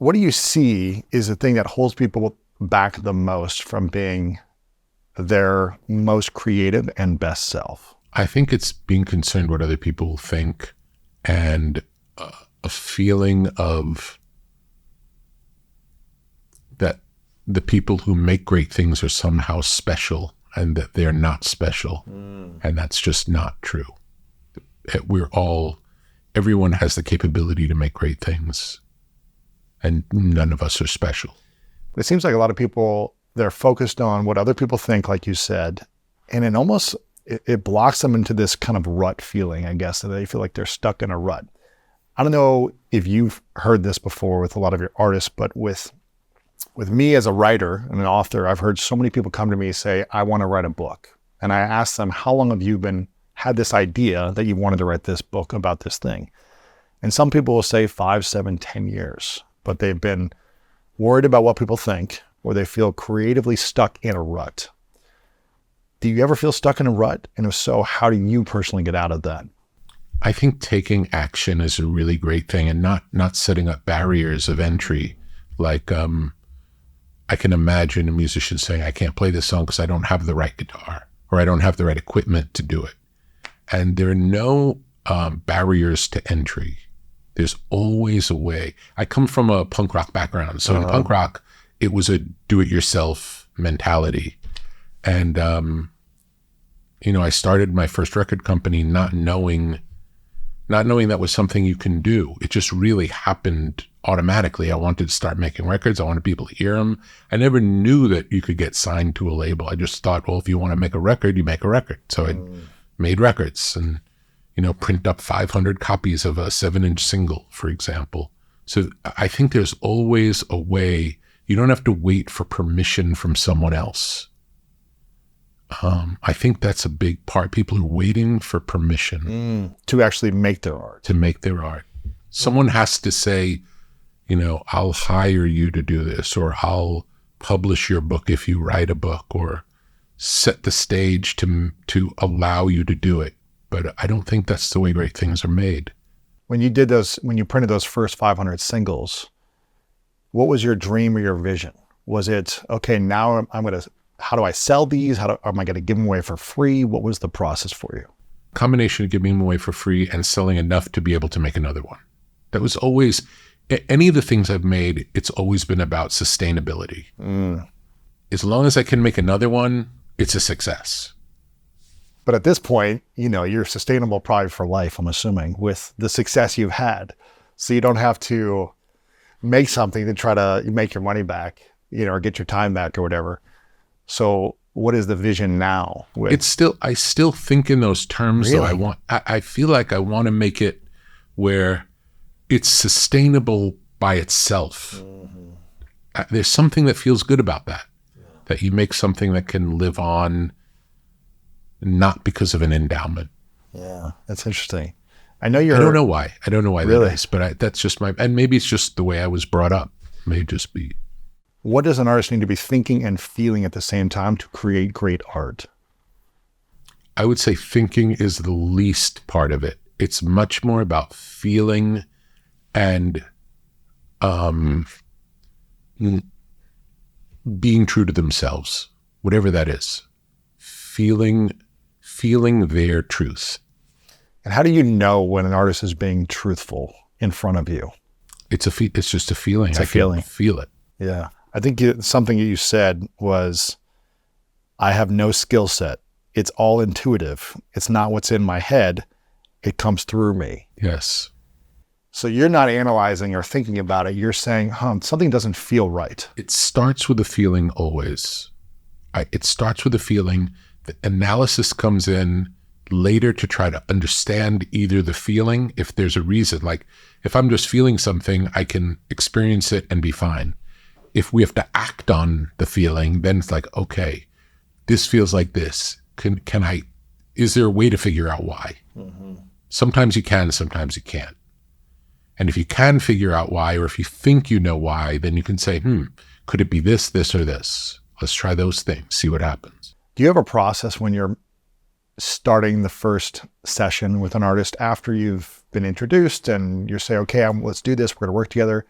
what do you see is the thing that holds people back the most from being their most creative and best self? I think it's being concerned what other people think, and a feeling of that the people who make great things are somehow special and that they're not special. And that's just not true. Everyone has the capability to make great things, and none of us are special. It seems like a lot of people, they're focused on what other people think, like you said, and it blocks them into this kind of rut feeling, I guess, that they feel like they're stuck in a rut. I don't know if you've heard this before with a lot of your artists, but with me as a writer and an author, I've heard so many people come to me and say, I want to write a book. And I ask them, how long have you had this idea that you wanted to write this book about this thing? And some people will say 5, 7, 10 years, but they've been worried about what people think, or they feel creatively stuck in a rut. Do you ever feel stuck in a rut? And if so, how do you personally get out of that? I think taking action is a really great thing, and not setting up barriers of entry. Like, I can imagine a musician saying, I can't play this song because I don't have the right guitar, or I don't have the right equipment to do it. And there are no barriers to entry. There's always a way. I come from a punk rock background. So in punk rock, it was a do-it-yourself mentality. And, I started my first record company not knowing that was something you can do. It just really happened automatically. I wanted to start making records. I wanted people to hear them. I never knew that you could get signed to a label. I just thought, well, if you want to make a record, you make a record. So I made records and, print up 500 copies of a 7-inch single, for example. So I think there's always a way. You don't have to wait for permission from someone else. I think that's a big part. People are waiting for permission to actually make their art. Someone has to say, I'll hire you to do this, or I'll publish your book if you write a book, or set the stage to allow you to do it. But I don't think that's the way great things are made. When you printed those first 500 singles, what was your dream or your vision? Was it, okay, now how do I sell these? Am I going to give them away for free? What was the process for you? Combination of giving them away for free and selling enough to be able to make another one. That was always, any of the things I've made, it's always been about sustainability. As long as I can make another one, it's a success. But at this point, you're sustainable probably for life, I'm assuming, with the success you've had. So you don't have to make something to try to make your money back, or get your time back or whatever. So what is the vision now? I still think in those terms. Really? Though I feel like I want to make it where it's sustainable by itself. There's something that feels good about that. That you make something that can live on, not because of an endowment. Yeah, that's interesting. I don't know why really? That is, but that's just and maybe it's just the way I was brought up. It may just be. What does an artist need to be thinking and feeling at the same time to create great art? I would say thinking is the least part of it. It's much more about feeling and being true to themselves, whatever that is. Feeling their truth. And how do you know when an artist is being truthful in front of you? It's just a feeling. It's a feeling. Feel it. Yeah. I think something you said was, I have no skill set. It's all intuitive. It's not what's in my head. It comes through me. Yes. So you're not analyzing or thinking about it. You're saying, something doesn't feel right. It starts with a feeling always. It starts with a feeling. The analysis comes in later to try to understand either the feeling, if there's a reason. Like if I'm just feeling something, I can experience it and be fine. If we have to act on the feeling, then it's like, okay, this feels like this. Is there a way to figure out why? Sometimes you can, sometimes you can't. And if you can figure out why, or if you think you know why, then you can say, could it be this, this, or this? Let's try those things, see what happens. Do you have a process when you're starting the first session with an artist after you've been introduced and you say, okay, let's do this, we're going to work together?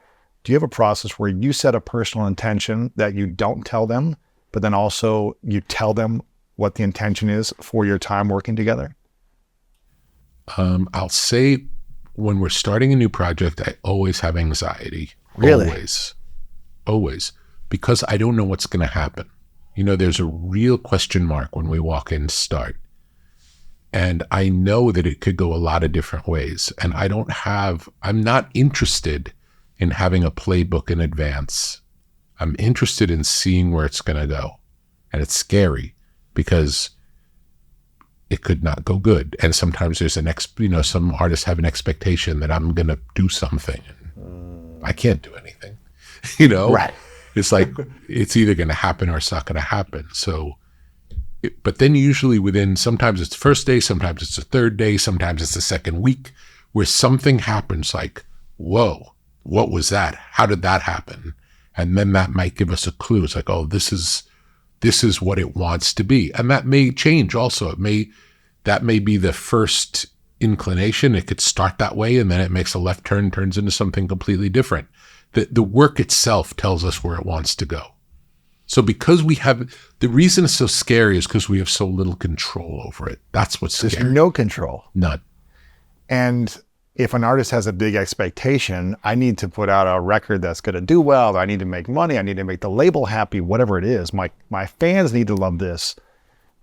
Do you have a process where you set a personal intention that you don't tell them, but then also you tell them what the intention is for your time working together? I'll say when we're starting a new project, I always have anxiety. Really? Always. Because I don't know what's going to happen. You know, there's a real question mark when we walk in to start. And I know that it could go a lot of different ways. And I'm not interested in having a playbook in advance. I'm interested in seeing where it's going to go. And it's scary because it could not go good. And sometimes there's some artists have an expectation that I'm going to do something. And I can't do anything, Right. It's like, it's either going to happen or it's not going to happen. So, but then usually sometimes it's the first day, sometimes it's the third day, sometimes it's the second week where something happens like, whoa, what was that? How did that happen? And then that might give us a clue. It's like, oh, this is what it wants to be. And that may change also. That may be the first inclination. It could start that way and then it makes a left turn, turns into something completely different. The work itself tells us where it wants to go. So because the reason it's so scary is because we have so little control over it. That's what's scary. There's no control. None. And if an artist has a big expectation, I need to put out a record that's going to do well. I need to make money. I need to make the label happy, whatever it is. My fans need to love this.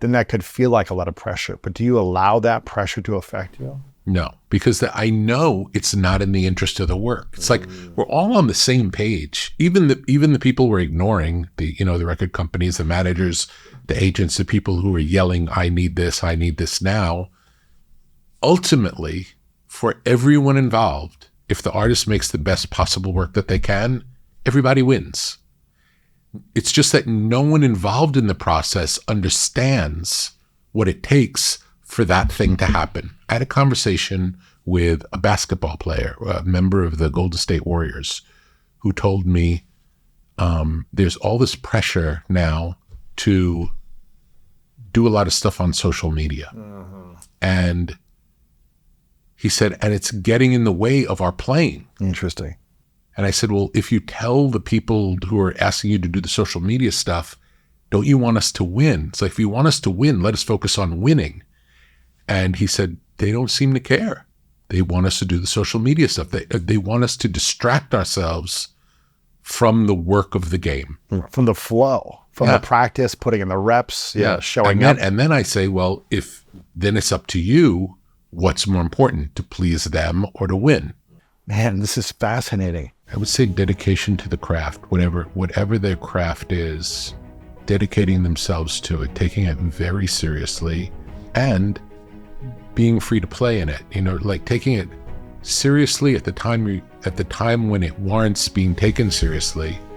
Then that could feel like a lot of pressure. But do you allow that pressure to affect you? No, because I know it's not in the interest of the work. It's like we're all on the same page. Even the people we're ignoring, the record companies, the managers, the agents, the people who are yelling, I need this now. Ultimately, for everyone involved, if the artist makes the best possible work that they can, everybody wins. It's just that no one involved in the process understands what it takes for that thing to happen. I had a conversation with a basketball player, a member of the Golden State Warriors, who told me there's all this pressure now to do a lot of stuff on social media. And he said, and it's getting in the way of our playing. Interesting. And I said, well, if you tell the people who are asking you to do the social media stuff, don't you want us to win? It's like, if you want us to win, let us focus on winning. And he said, they don't seem to care. They want us to do the social media stuff. They want us to distract ourselves from the work of the game. From the flow, from the practice, putting in the reps, showing up. up. And then I say, well, then it's up to you, what's more important, to please them or to win? Man, this is fascinating. I would say dedication to the craft, whatever their craft is, dedicating themselves to it, taking it very seriously, and being free to play in it, like taking it seriously at the time when it warrants being taken seriously,